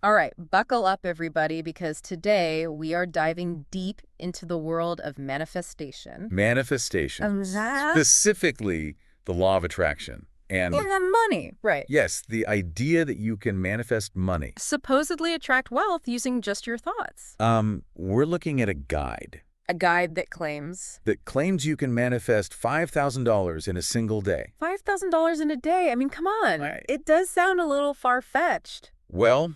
All right, buckle up, everybody, because today we are diving deep into the world of manifestation. Manifestation. That? Specifically, the law of attraction. And And the money. Right. yes, the idea that you can manifest money. Supposedly attract wealth using just your thoughts. We're looking at a guide A guide that claims that claims you can manifest $5,000 in a single day. $5,000 in a day. I mean, come on. Right. It does sound a little far-fetched. Well,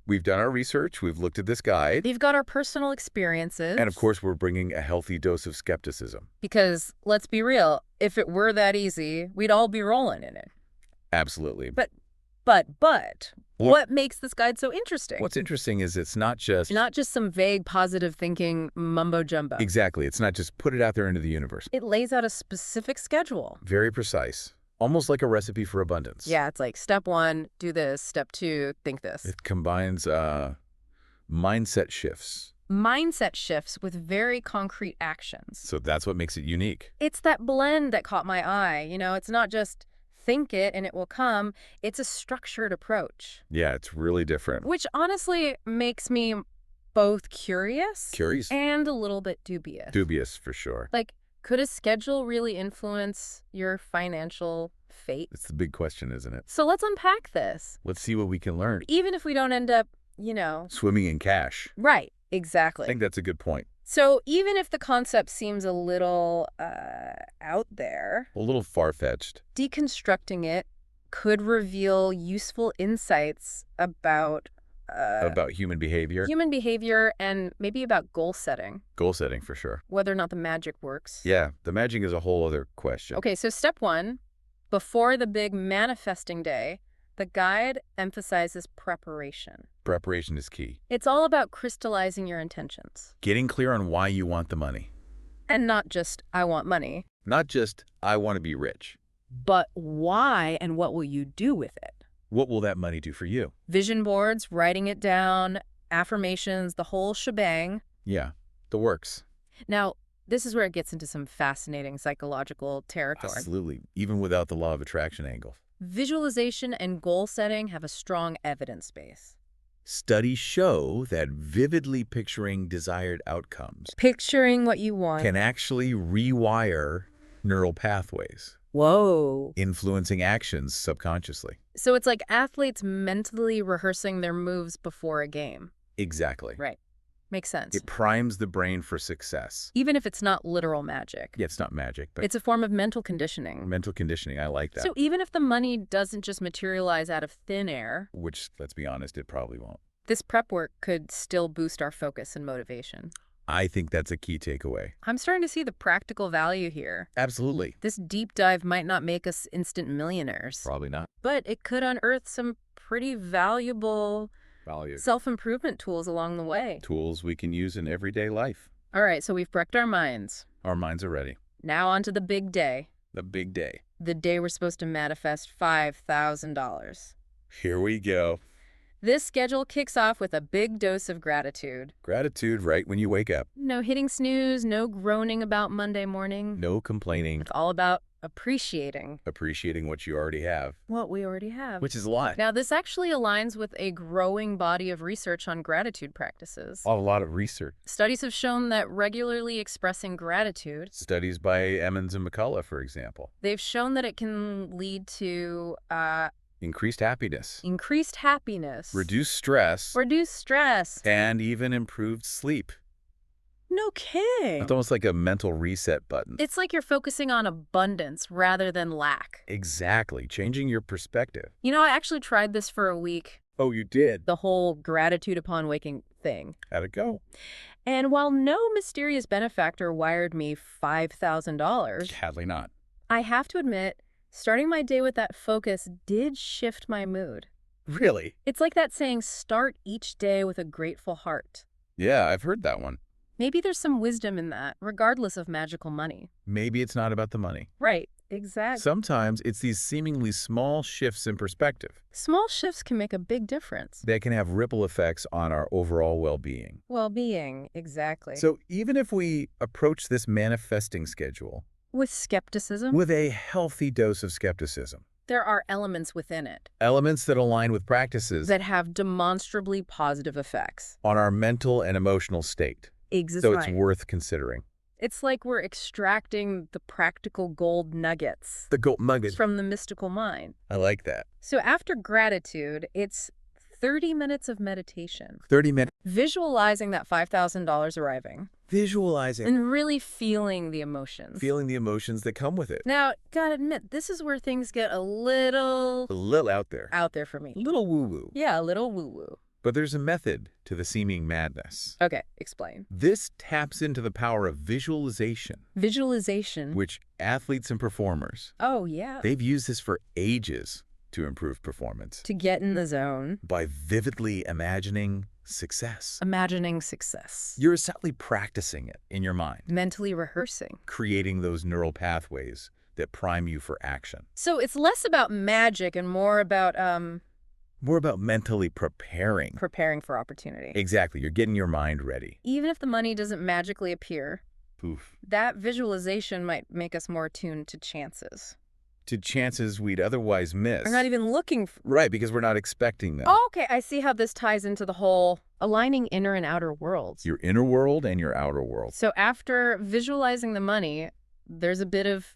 we've done our research. We've looked at this guide. We've got our personal experiences. And of course, we're bringing a healthy dose of skepticism. Because, let's be real, if it were that easy, we'd all be rolling in it. Absolutely. But, Well, what makes this guide so interesting? what's interesting is it's not just... Not just some vague positive thinking mumbo-jumbo. Exactly. It's not just put it out there into the universe. It lays out a specific schedule. Very precise. Almost like a recipe for abundance. Yeah, it's like step 1, do this. Step 2, think this. It combines mindset shifts. Mindset shifts with very concrete actions. So that's what makes it unique. It's that blend that caught my eye. You know, it's not just think it and it will come. It's a structured approach. Yeah, it's really different. Which honestly makes me both curious Curious? and a little bit dubious. Dubious, for sure. Like, could a schedule really influence your financial fate? It's the big question, isn't it? So let's unpack this. Let's see what we can learn. Even if we don't end up, you know... Swimming in cash. Right, I exactly. think that's a good point. So even if the concept seems a little out there, A little far-fetched. deconstructing it could reveal useful insights about About human behavior. human behavior and maybe about goal setting, Goal setting, for sure. whether or not the magic works. Yeah, the magic is a whole other question. Okay, so step 1, before the big manifesting day, the guide emphasizes preparation. Preparation is key. It's all about crystallizing your intentions. Getting clear on why you want the money. And not just, I want money, Not just, I want to be rich. but why and what will you do with it? What will that money do for you? Vision boards, writing it down, affirmations, the whole shebang. Yeah, the works. Now, this is where it gets into some fascinating psychological territory. Absolutely. Even without the law of attraction angle. Visualization and goal setting have a strong evidence base. Studies show that vividly picturing desired outcomes Picturing what you want. can actually rewire neural pathways, Whoa. influencing actions subconsciously. So it's like athletes mentally rehearsing their moves before a game. Exactly. Right. Makes sense. It primes the brain for success. Even if it's not literal magic. Yeah, it's not magic, but It's a form of mental conditioning. mental conditioning. I like that. So even if the money doesn't just materialize out of thin air, Which, let's be honest, it probably won't. this prep work could still boost our focus and motivation. I think that's a key takeaway. I'm starting to see the practical value here. Absolutely. This deep dive might not make us instant millionaires, Probably not. but it could unearth some pretty valuable Value. self-improvement tools along the way. Tools we can use in everyday life. All right, so we've prepped our minds. Our minds are ready. Now on to the big day. The big day. The day we're supposed to manifest $5,000. Here we go. This schedule kicks off with a big dose of gratitude. Gratitude right when you wake up. No hitting snooze, no groaning about Monday morning. No complaining. It's all about appreciating Appreciating what you already have. what we already have. Which is a lot. Now, this actually aligns with a growing body of research on gratitude practices. A lot of research. Studies have shown that regularly expressing gratitude, Studies by Emmons and McCullough, for example. they've shown that it can lead to Increased happiness. increased happiness, Reduced stress. reduced stress. And even improved sleep. No kidding. It's almost like a mental reset button. It's like you're focusing on abundance rather than lack. Exactly. Changing your perspective. You know, I actually tried this for a week, Oh, you did? the whole gratitude upon waking thing. How'd it go? And while no mysterious benefactor wired me $5,000, Sadly not. I have to admit, starting my day with that focus did shift my mood. Really? It's like that saying, start each day with a grateful heart. Yeah, I've heard that one. Maybe there's some wisdom in that, regardless of magical money. Maybe it's not about the money. Right, exactly. Sometimes it's these seemingly small shifts in perspective Small shifts can make a big difference. that can have ripple effects on our overall well-being. Well-being, exactly. So even if we approach this manifesting schedule With skepticism? with a healthy dose of skepticism, There are elements within it Elements that align with practices that have demonstrably positive effects. on our mental and emotional state. So it's Right. worth considering. It's like we're extracting the practical gold nuggets The gold nugget. from the mystical mind. I like that. So after gratitude, it's 30 minutes of meditation, 30 minutes. visualizing that $5,000 arriving Visualizing. and really feeling the emotions. Feeling the emotions that come with it. Now, gotta admit, this is where things get a little A little out there. for me. A little woo-woo. Yeah, a little woo-woo. But there's a method to the seeming madness. Okay, explain. This taps into the power of visualization, Visualization. which athletes and performers, Oh, yeah. they've used this for ages to improve performance To get in the zone. by vividly imagining success. Imagining success. You're essentially practicing it in your mind, Mentally rehearsing. creating those neural pathways that prime you for action. So it's less about magic and more about More about mentally preparing. preparing for opportunity. Exactly. You're getting your mind ready. Even if the money doesn't magically appear, Poof. that visualization might make us more attuned to chances. To chances we'd otherwise miss. We're not even looking for... Right, because we're not expecting them. Oh, okay, I see how this ties into the whole aligning inner and outer worlds. Your inner world and your outer world. So after visualizing the money, there's a bit of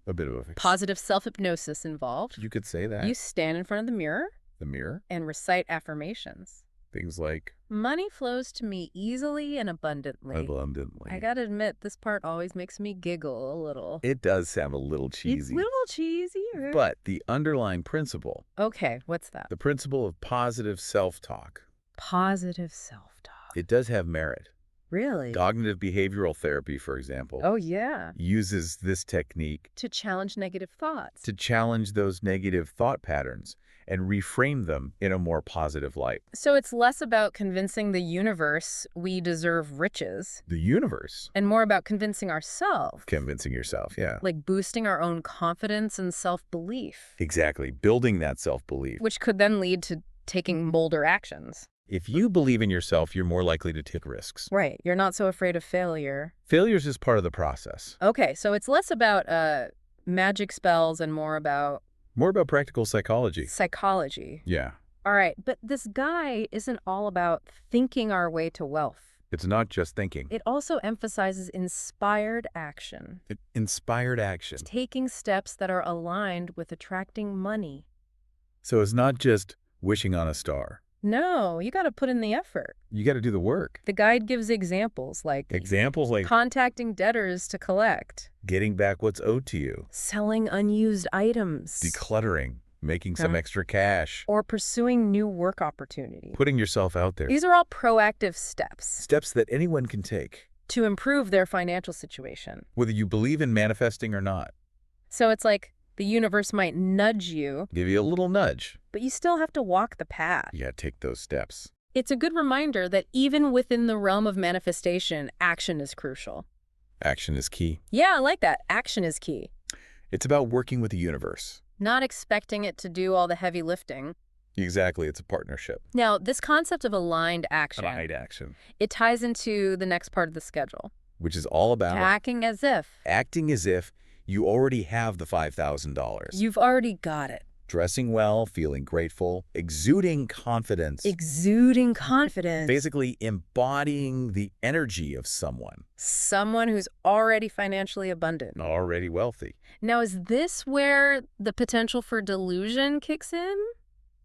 A bit of a positive self-hypnosis involved. You could say that. You stand in front of the mirror The mirror. and recite affirmations. Things like Money flows to me easily and abundantly. abundantly. I gotta admit, this part always makes me giggle a little. It does sound a little It's cheesy. a little cheesy. Right? But the underlying principle, Okay, what's that? the principle of positive self-talk, Positive self-talk. it does have merit. Really? Cognitive behavioral therapy, for example, Oh, yeah. uses this technique To challenge negative thoughts. to challenge those negative thought patterns and reframe them in a more positive light. So it's less about convincing the universe we deserve riches The universe. and more about convincing ourselves. Convincing yourself, yeah. Like boosting our own confidence and self-belief, Exactly. Building that self-belief. which could then lead to taking bolder actions. If you believe in yourself, you're more likely to take risks. Right. You're not so afraid of failure. Failures is part of the process. Okay, so it's less about magic spells and more about More about practical psychology. psychology. Yeah. All right, but this guide isn't all about thinking our way to wealth. It's not just thinking. It also emphasizes inspired action, Inspired action. taking steps that are aligned with attracting money. So it's not just wishing on a star. No, you got to put in the effort. You got to do the work. The guide gives examples like Examples like contacting debtors to collect, getting back what's owed to you, selling unused items, decluttering, making some Huh? extra cash, or pursuing new work opportunities. putting yourself out there. These are all proactive steps Steps that anyone can take, to improve their financial situation. whether you believe in manifesting or not. So it's like the universe might nudge you, Give you a little nudge. but you still have to walk the path. You got to take those steps. It's a good reminder that even within the realm of manifestation, action is crucial. Action is key. Yeah, I like that. Action is key. It's about working with the universe. Not expecting it to do all the heavy lifting. Exactly. It's a partnership. Now, this concept of aligned action, Action. it ties into the next part of the schedule. Which is all about Acting as if acting as if you already have the $5,000. you've already got it. Dressing well, feeling grateful, exuding confidence. Exuding confidence. Basically embodying the energy of someone Someone who's already financially abundant. already wealthy. Now, is this where the potential for delusion kicks in?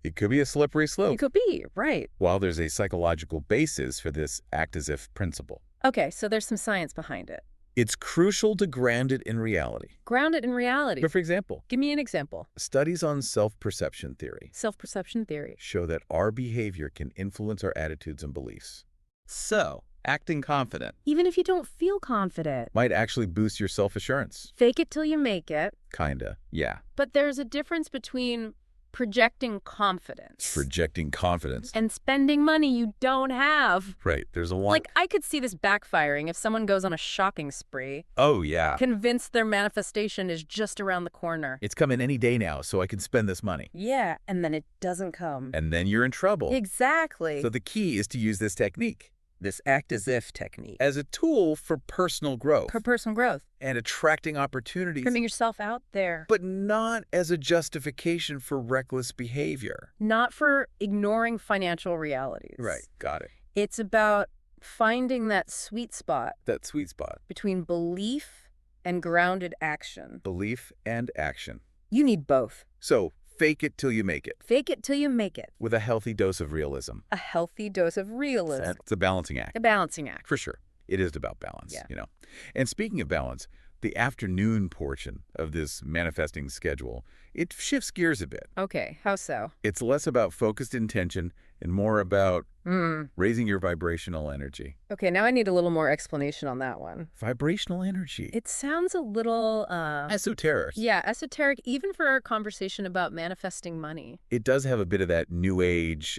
It could be a slippery slope. It could be, right. While there's a psychological basis for this act as if principle, Okay, so there's some science behind it. it's crucial to ground it in reality. Ground it in reality. But for example, Give me an example. studies on self-perception theory Self-perception theory. show that our behavior can influence our attitudes and beliefs. So, acting confident Even if you don't feel confident, might actually boost your self-assurance. fake it till you make it. Kinda, yeah. But there's a difference between projecting confidence Projecting confidence. and spending money you don't have. Right, there's a line. Like, I could see this backfiring if someone goes on a shopping spree, Oh, yeah. convinced their manifestation is just around the corner. It's coming any day now, so I can spend this money. Yeah, and then it doesn't come. And then you're in trouble. Exactly. So the key is to use this technique. this act-as-if technique. as a tool for personal growth For personal growth. and attracting opportunities, Putting yourself out there. but not as a justification for reckless behavior. Not for ignoring financial realities. Right, got it. It's about finding that sweet spot That sweet spot. between belief and grounded action. Belief and action. You need both. So, fake it till you make it, Fake it till you make it. with a healthy dose of realism. A healthy dose of realism. It's a balancing act. A balancing act. For sure. It is about balance, Yeah. you know. And speaking of balance, the afternoon portion of this manifesting schedule, it shifts gears a bit. Okay, how so? It's less about focused intention and more about Hmm. raising your vibrational energy. Okay, now I need a little more explanation on that one. Vibrational energy. It sounds a little, Esoteric. yeah, esoteric, even for our conversation about manifesting money. It does have a bit of that new age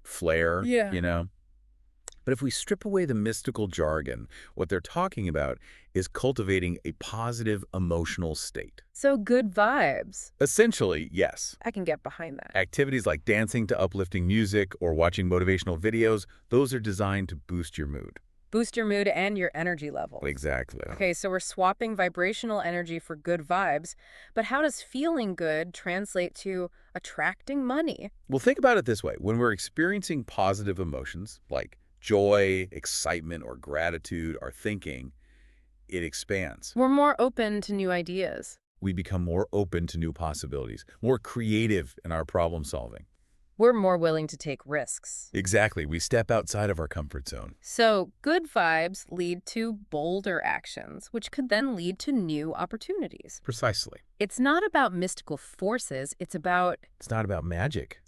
flair, Yeah. you know. But if we strip away the mystical jargon, what they're talking about is cultivating a positive emotional state. So good vibes. Essentially, yes. I can get behind that. Activities like dancing to uplifting music or watching motivational videos, those are designed to boost your mood. Boost your mood and your energy level. Exactly. Okay, so we're swapping vibrational energy for good vibes, but how does feeling good translate to attracting money? Well, think about it this way. When we're experiencing positive emotions like joy, excitement, or gratitude, our thinking, it expands. We're more open to new ideas. We become more open to new possibilities, more creative in our problem solving. We're more willing to take risks. Exactly. We step outside of our comfort zone. So good vibes lead to bolder actions, which could then lead to new opportunities. Precisely. It's not about mystical forces. It's about magic.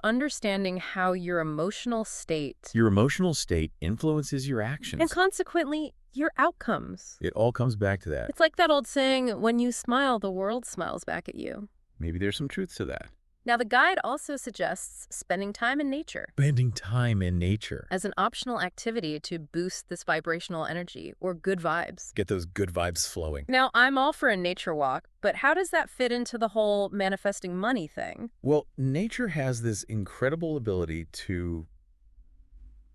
understanding how your emotional state Your emotional state influences your actions. and consequently your outcomes. It all comes back to that. It's like that old saying, when you smile, the world smiles back at you. Maybe there's some truth to that. Now, the guide also suggests spending time in nature Spending time in nature. as an optional activity to boost this vibrational energy or good vibes. Get those good vibes flowing. Now, I'm all for a nature walk, but how does that fit into the whole manifesting money thing? Well, nature has this incredible ability to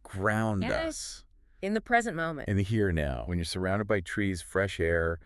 ground Yes. us In the present moment. in the here and now. When you're surrounded by trees, fresh air,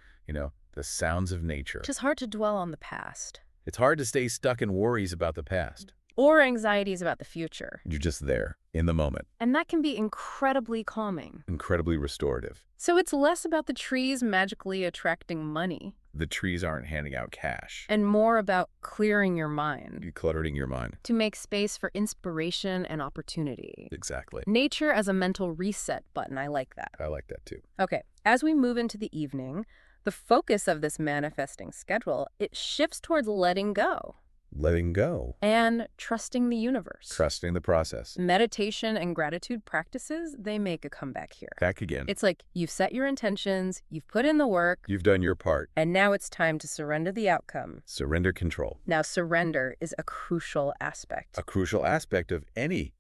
the sounds of nature. It's just hard to dwell on the past. It's hard to stay stuck in worries about the past. Or anxieties about the future. You're just there, in the moment. And that can be incredibly calming. Incredibly restorative. So it's less about the trees magically attracting money The trees aren't handing out cash. and more about clearing your mind Decluttering your mind. to make space for inspiration and opportunity. Exactly. Nature as a mental reset button. I like that. I like that too. Okay, as we move into the evening, the focus of this manifesting schedule, it shifts towards letting go Letting go. and trusting the universe. Trusting the process. Meditation and gratitude practices, they make a comeback here. Back again. It's like you've set your intentions, you've put in the work, You've done your part. and now it's time to surrender the outcome. Surrender control. Now, surrender is a crucial aspect, A crucial aspect of any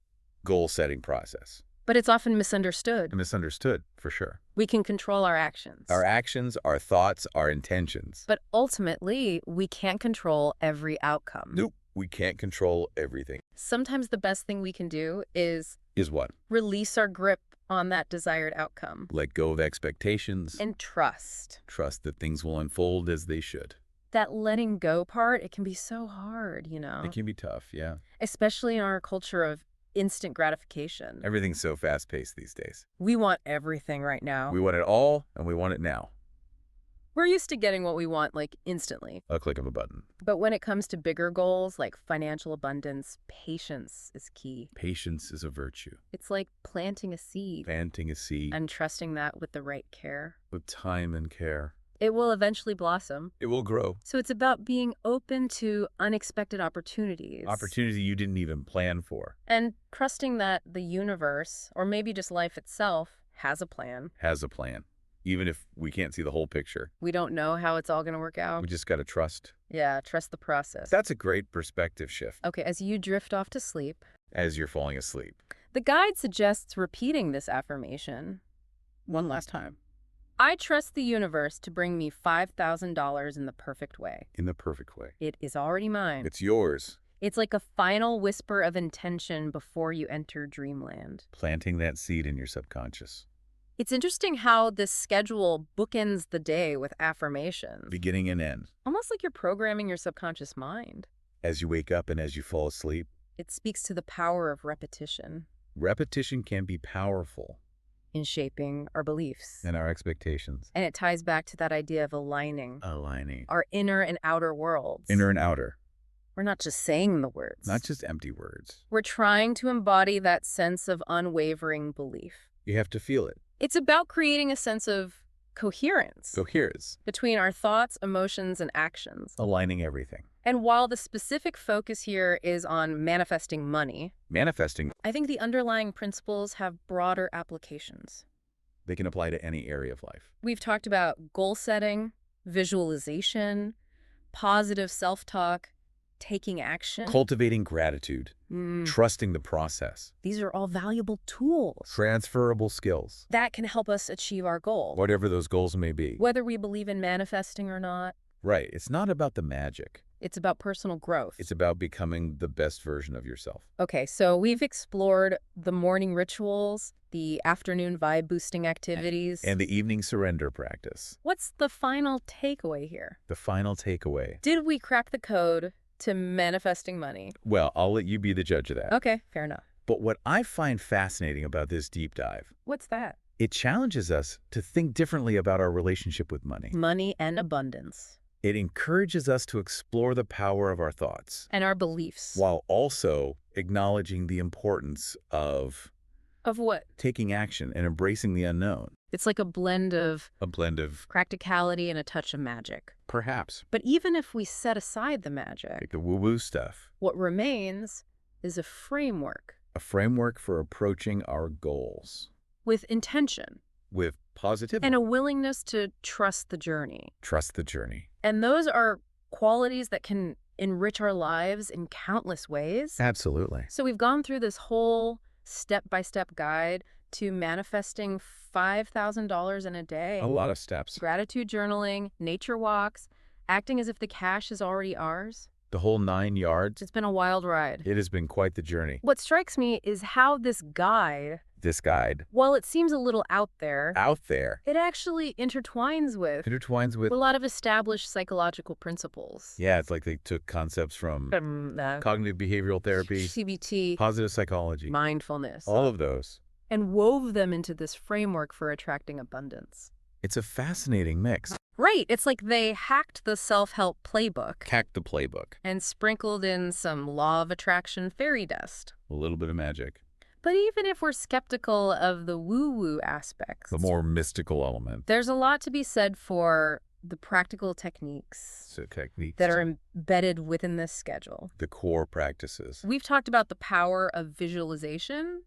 goal-setting process. but it's often misunderstood. And misunderstood, for sure. We can control our actions. Our actions, our thoughts, our intentions. But ultimately, we can't control every outcome. Nope. We can't control everything. Sometimes the best thing we can do is Is what? release our grip on that desired outcome Let go of expectations. and trust. Trust that things will unfold as they should. That letting go part, it can be so hard, It can be tough, yeah. especially in our culture of instant gratification. Everything's so fast-paced these days. We want everything right now. We want it all, and we want it now. We're used to getting what we want, like, instantly. A click of a button. But when it comes to bigger goals, like financial abundance, patience is key. Patience is a virtue. It's like planting a seed Planting a seed and trusting that with the right care, with time and care. it will eventually blossom. It will grow. So it's about being open to unexpected opportunities. Opportunity you didn't even plan for. And trusting that the universe, or maybe just life itself, has a plan. Has a plan. Even if we can't see the whole picture. We don't know how it's all going to work out. We just got to trust. Yeah, trust the process. That's a great perspective shift Okay, as you drift off to sleep, as you're falling asleep. the guide suggests repeating this affirmation one last time. I trust the universe to bring me $5,000 in the perfect way. In the perfect way. It is already mine. It's yours. It's like a final whisper of intention before you enter dreamland. Planting that seed in your subconscious. It's interesting how this schedule bookends the day with affirmations. Beginning and end. Almost like you're programming your subconscious mind. As you wake up and as you fall asleep, It speaks to the power of repetition repetition can be powerful in shaping our beliefs. in our expectations. And it ties back to that idea of aligning Aligning. our inner and outer worlds. Inner and outer. We're not just saying the words. Not just empty words. We're trying to embody that sense of unwavering belief. You have to feel it. It's about creating a sense of coherence Coheres. between our thoughts, emotions, and actions. Aligning everything. And while the specific focus here is on manifesting money, Manifesting. I think the underlying principles have broader applications. They can apply to any area of life. We've talked about goal setting, visualization, positive self-talk, taking action. Cultivating gratitude. Trusting the process. These are all valuable tools Transferable skills. that can help us achieve our goal, Whatever those goals may be. whether we believe in manifesting or not. Right. It's not about the magic. It's about personal growth. It's about becoming the best version of yourself. Okay, so we've explored the morning rituals, the afternoon vibe-boosting activities. And the evening surrender practice. What's the final takeaway here? The final takeaway. Did we crack the code to manifesting money? Well, I'll let you be the judge of that. Okay, fair enough. But what I find fascinating about this deep dive, What's that? it challenges us to think differently about our relationship with money. Money and abundance. It encourages us to explore the power of our thoughts And our beliefs. while also acknowledging the importance of Of what? taking action and embracing the unknown. It's like a blend of A blend of practicality and a touch of magic. perhaps But even if we set aside the magic, like the woo-woo stuff, what remains is a framework a framework for approaching our goals with intention with positivity. and a willingness to trust the journey. Trust the journey. And those are qualities that can enrich our lives in countless ways. Absolutely. So we've gone through this whole step-by-step guide to manifesting $5,000 in a day. A lot of steps. Gratitude journaling, nature walks, acting as if the cash is already ours. The whole 9 yards. It's been a wild ride. It has been quite the journey. What strikes me is how this guide, This guide while it seems a little out there, out there it actually intertwines with intertwines with, a lot of established psychological principles. yeah, it's like they took concepts from cognitive behavioral therapy, CBT, positive psychology, mindfulness, all of those. and wove them into this framework for attracting abundance. It's a fascinating mix. Right. It's like they hacked the self-help playbook Hack the playbook. and sprinkled in some law of attraction fairy dust. A little bit of magic. But even if we're skeptical of the woo-woo aspects, The more mystical element. there's a lot to be said for the practical techniques So techniques. that are embedded within this schedule. the core practices. We've talked about the power of visualization,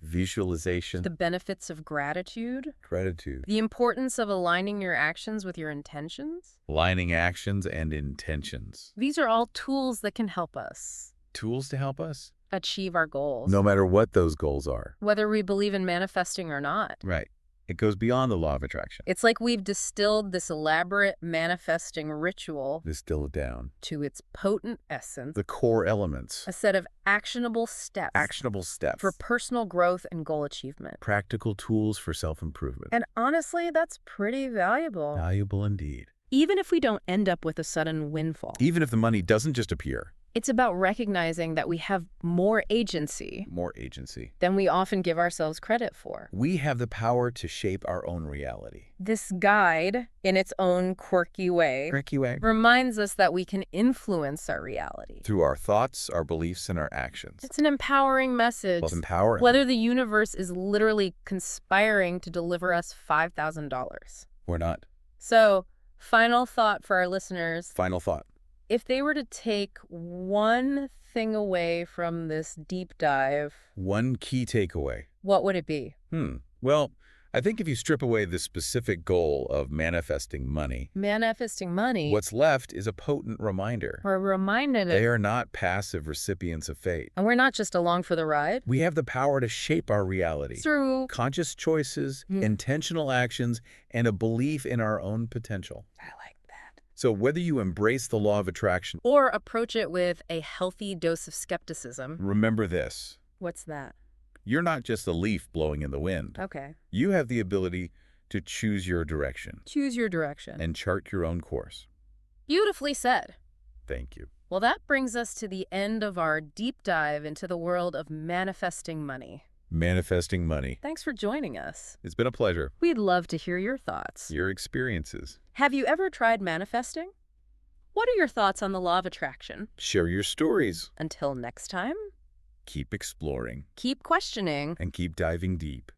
Visualization. the benefits of gratitude, Gratitude. the importance of aligning your actions with your intentions. Aligning actions and intentions. These are all tools that can help us Tools to help us? achieve our goals, No matter what those goals are. whether we believe in manifesting or not. Right. It goes beyond the law of attraction. It's like we've distilled this elaborate manifesting ritual Distill it down. to its potent essence, The core elements. a set of actionable steps Actionable steps. for personal growth and goal achievement. Practical tools for self-improvement. And honestly, that's pretty valuable. Valuable indeed. Even if we don't end up with a sudden windfall. Even if the money doesn't just appear. It's about recognizing that we have more agency More agency. than we often give ourselves credit for. We have the power to shape our own reality. This guide, in its own quirky way, Tricky way. reminds us that we can influence our reality. Through our thoughts, our beliefs, and our actions. It's an empowering message. Well, empowering. Whether the universe is literally conspiring to deliver us $5,000. We're not. So, final thought for our listeners. Final thought. If they were to take one thing away from this deep dive, One key takeaway. what would it be? Well, I think if you strip away the specific goal of manifesting money, Manifesting money. what's left is a potent reminder. We're reminded They of, are not passive recipients of fate. and we're not just along for the ride. We have the power to shape our reality. Through, Conscious choices, intentional actions, and a belief in our own potential. I like that. So whether you embrace the law of attraction, Or approach it with a healthy dose of skepticism. remember this. What's that? You're not just a leaf blowing in the wind. Okay. You have the ability to choose your direction Choose your direction. and chart your own course. Beautifully said. Thank you. Well, that brings us to the end of our deep dive into the world of manifesting money. Manifesting money. Thanks for joining us. It's been a pleasure. We'd love to hear your thoughts. Your experiences. Have you ever tried manifesting? What are your thoughts on the law of attraction? Share your stories. Until next time, Keep exploring keep questioning. and keep diving deep.